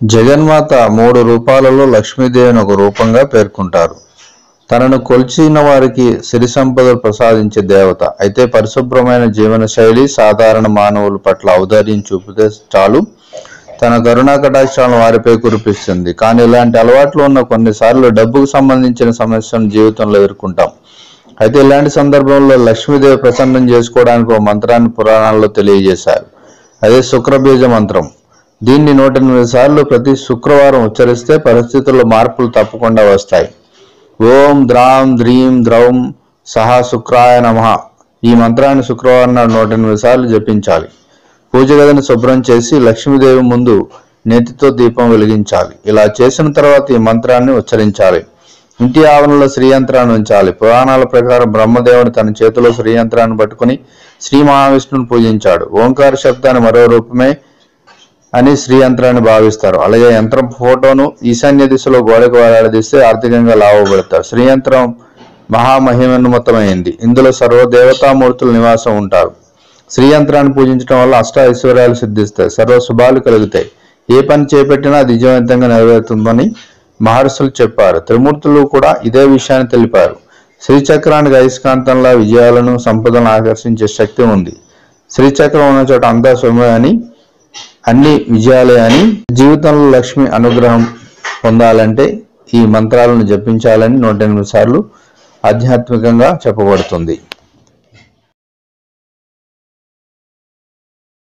జగన్మాత 3 రూపాలలో లక్ష్మీదేవిని ఒక రూపంగా పేర్కొంటారు. తనను కొలిచిన వారికి సిరి సంపదలు ప్రసాదించే దేవత. అయితే పరిశుభ్రమైన జీవన శైలి, సాధారణ మానవుల పట్ల ఔదార్యం చూపితే చాలు తన కరుణా కటాక్షాలను వారిపై కురిపిస్తుంది. కానీ ఇలాంటి అలవాట్లు ఉన్న కొన్నిసార్లు డబ్బుకు సంబంధించిన సమస్యలను జీవితంలో ఎదుర్కొంటాం. అయితే ఇలాంటి సందర్భంలో లక్ష్మీదేవి ప్రసన్నం చేసుకోవడానికి ఒక మంత్రాన్ని పురాణాల్లో తెలియజేశారు. అదే శుక్రబీజ మంత్రం. దీన్ని 108 సార్లు ప్రతి శుక్రవారం ఉచ్చరిస్తే పరిస్థితుల్లో మార్పులు తప్పకుండా వస్తాయి. ఓం ద్రాం ద్రీం ద్రౌం సహా శుక్రాయ నమః. ఈ మంత్రాన్ని శుక్రవారం నాడు 108 సార్లు జపించాలి. పూజ గదిని శుభ్రం చేసి లక్ష్మీదేవి ముందు నేతితో దీపం వెలిగించాలి. ఇలా చేసిన తర్వాత ఈ మంత్రాన్ని ఉచ్చరించాలి. ఇంటి ఆవరణలో శ్రీయంత్రాన్ని ఉంచాలి. పురాణాల ప్రకారం బ్రహ్మదేవుడు తన చేతిలో శ్రీయంత్రాన్ని పట్టుకుని శ్రీ మహావిష్ణువుని పూజించాడు. ఓంకార శబ్దాన్ని మరో రూపమే అని శ్రీయంత్రాన్ని భావిస్తారు. అలాగే యంత్రం ఫోటోను ఈశాన్య దిశలో గోడకు వేలాడదీస్తే ఆర్థికంగా లాభపడతారు. శ్రీయంత్రం మహామహిమోన్నతమైంది. ఇందులో సర్వదేవతామూర్తుల నివాసం ఉంటారు. శ్రీయంత్రాన్ని పూజించడం వల్ల అష్ట ఐశ్వర్యాలు సిద్ధిస్తాయి, సర్వ శుభాలు కలుగుతాయి. ఏ పని చేపట్టినా అది విజయవంతంగా నెరవేరుతుందని మహర్షులు చెప్పారు. త్రిమూర్తులు కూడా ఇదే విషయాన్ని తెలిపారు. శ్రీచక్రానికి అయస్కాంతంలా విజయాలను, సంపదలను ఆకర్షించే శక్తి ఉంది. శ్రీచక్రం ఉన్న చోట అంతా శుభమే అని, అన్ని విజయాలే అని. జీవితంలో లక్ష్మి అనుగ్రహం పొందాలంటే ఈ మంత్రాలను జపించాలని 108 సార్లు ఆధ్యాత్మికంగా చెప్పబడుతుంది.